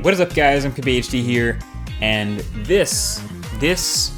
What is up, guys? I'm KBHD here, and this is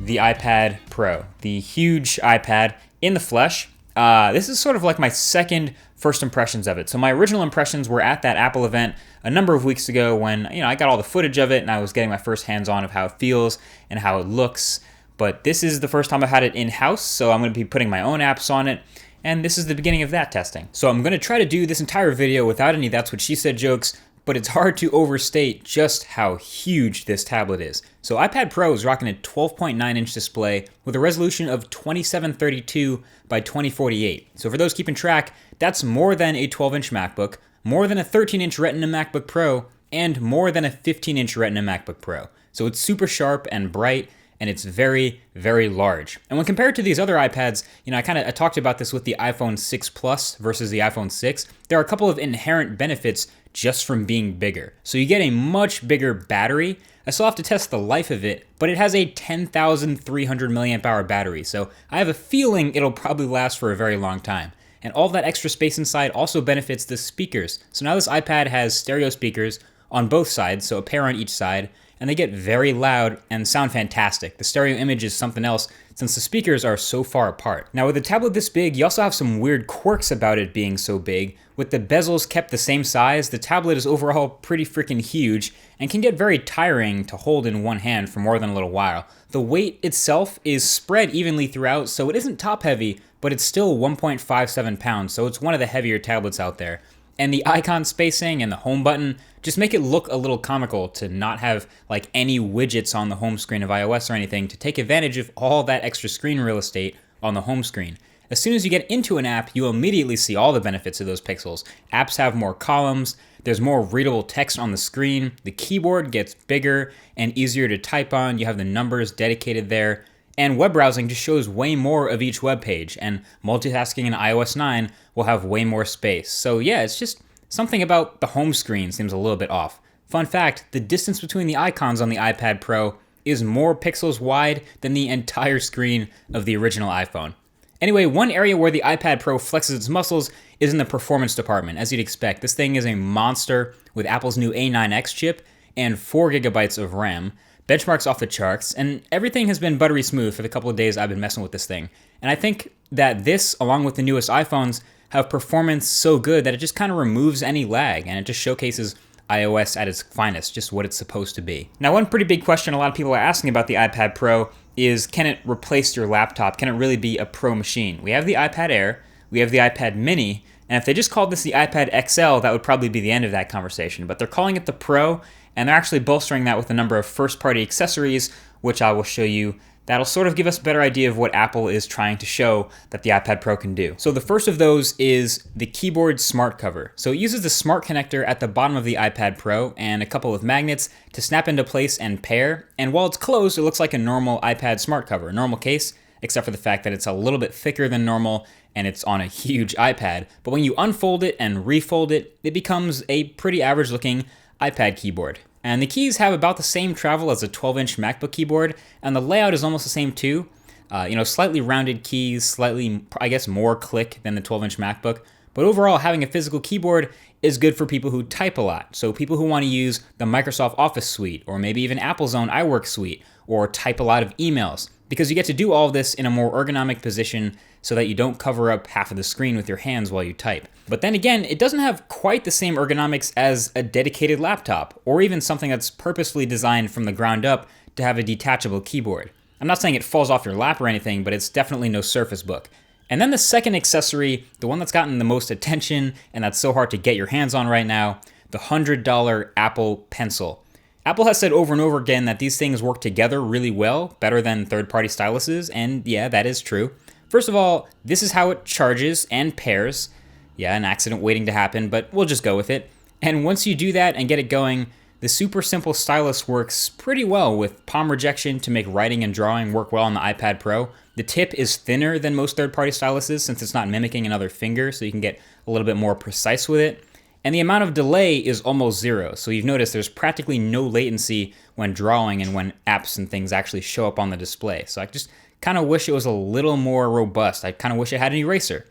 the iPad Pro, the huge iPad in the flesh. This is sort of like my second first impressions of it. So my original impressions were at that Apple event a number of weeks ago when, I got all the footage of it and I was getting my first hands-on of how it feels and how it looks. But this is the first time I've had it in-house, so I'm going to be putting my own apps on it. And this is the beginning of that testing. So I'm going to try to do this entire video without any That's What She Said jokes, but it's hard to overstate just how huge this tablet is. So iPad Pro is rocking a 12.9-inch display with a resolution of 2732 by 2048. So for those keeping track, that's more than a 12-inch MacBook, more than a 13-inch Retina MacBook Pro, and more than a 15-inch Retina MacBook Pro. So it's super sharp and bright, and it's very, very large. And when compared to these other iPads, I talked about this with the iPhone 6 Plus versus the iPhone 6. There are a couple of inherent benefits just from being bigger. So you get a much bigger battery. I still have to test the life of it, but it has a 10,300 milliamp hour battery. So I have a feeling it'll probably last for a very long time. And all that extra space inside also benefits the speakers. So now this iPad has stereo speakers on both sides, so a pair on each side, and they get very loud and sound fantastic. The stereo image is something else since the speakers are so far apart. Now with a tablet this big, you also have some weird quirks about it being so big. With the bezels kept the same size, the tablet is overall pretty freaking huge and can get very tiring to hold in one hand for more than a little while. The weight itself is spread evenly throughout, so it isn't top heavy, but it's still 1.57 pounds, so it's one of the heavier tablets out there. And the icon spacing and the home button just make it look a little comical to not have like any widgets on the home screen of iOS or anything to take advantage of all that extra screen real estate on the home screen. As soon as you get into an app, you immediately see all the benefits of those pixels. Apps have more columns, there's more readable text on the screen, the keyboard gets bigger and easier to type on, you have the numbers dedicated there, and web browsing just shows way more of each web page, and multitasking in iOS 9 will have way more space. So yeah, it's just something about the home screen seems a little bit off. Fun fact, the distance between the icons on the iPad Pro is more pixels wide than the entire screen of the original iPhone. Anyway, one area where the iPad Pro flexes its muscles is in the performance department. As you'd expect, this thing is a monster with Apple's new A9X chip and 4 gigabytes of RAM. Benchmarks off the charts, and everything has been buttery smooth for the couple of days I've been messing with this thing. And I think that this, along with the newest iPhones, have performance so good that it just kind of removes any lag, and it just showcases iOS at its finest, just what it's supposed to be. Now, one pretty big question a lot of people are asking about the iPad Pro is, can it replace your laptop? Can it really be a pro machine? We have the iPad Air, we have the iPad Mini, and if they just called this the iPad XL, that would probably be the end of that conversation. But they're calling it the Pro, and they're actually bolstering that with a number of first-party accessories, which I will show you. That'll sort of give us a better idea of what Apple is trying to show that the iPad Pro can do. So the first of those is the keyboard smart cover. So it uses the smart connector at the bottom of the iPad Pro and a couple of magnets to snap into place and pair. And while it's closed, it looks like a normal iPad smart cover, a normal case, except for the fact that it's a little bit thicker than normal and it's on a huge iPad. But when you unfold it and refold it, it becomes a pretty average looking iPad keyboard. And the keys have about the same travel as a 12-inch MacBook keyboard, and the layout is almost the same too. Slightly rounded keys, slightly, I guess, more click than the 12-inch MacBook. But overall, having a physical keyboard is good for people who type a lot. So people who want to use the Microsoft Office suite, or maybe even Apple's own iWork suite, or type a lot of emails. Because you get to do all of this in a more ergonomic position so that you don't cover up half of the screen with your hands while you type. But then again, it doesn't have quite the same ergonomics as a dedicated laptop, or even something that's purposefully designed from the ground up to have a detachable keyboard. I'm not saying it falls off your lap or anything, but it's definitely no Surface Book. And then the second accessory, the one that's gotten the most attention and that's so hard to get your hands on right now, the $100 Apple Pencil. Apple has said over and over again that these things work together really well, better than third-party styluses, and yeah, that is true. First of all, this is how it charges and pairs. Yeah, an accident waiting to happen, but we'll just go with it. And once you do that and get it going, the super simple stylus works pretty well with palm rejection to make writing and drawing work well on the iPad Pro. The tip is thinner than most third-party styluses since it's not mimicking another finger, so you can get a little bit more precise with it. And the amount of delay is almost zero. So you've noticed there's practically no latency when drawing and when apps and things actually show up on the display. So I just kind of wish it was a little more robust. I kind of wish it had an eraser.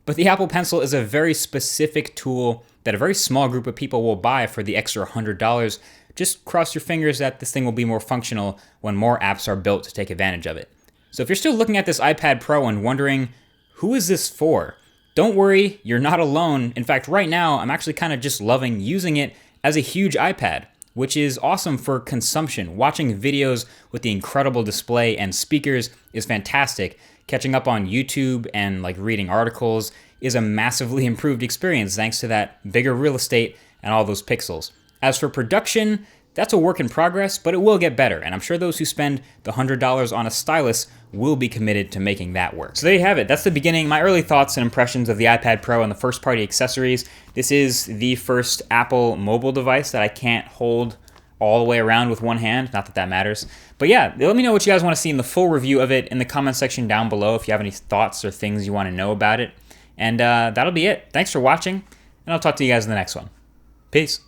But the Apple Pencil is a very specific tool that a very small group of people will buy for the extra $100. Just cross your fingers that this thing will be more functional when more apps are built to take advantage of it. So if you're still looking at this iPad Pro and wondering, who is this for? Don't worry, you're not alone. In fact, right now, I'm actually kind of just loving using it as a huge iPad, which is awesome for consumption. Watching videos with the incredible display and speakers is fantastic. Catching up on YouTube and like reading articles is a massively improved experience thanks to that bigger real estate and all those pixels. As for production, that's a work in progress, but it will get better, and I'm sure those who spend the $100 on a stylus will be committed to making that work. So there you have it. That's the beginning, my early thoughts and impressions of the iPad Pro and the first-party accessories. This is the first Apple mobile device that I can't hold all the way around with one hand. Not that that matters. But yeah, let me know what you guys want to see in the full review of it in the comment section down below if you have any thoughts or things you want to know about it. And that'll be it. Thanks for watching, and I'll talk to you guys in the next one. Peace.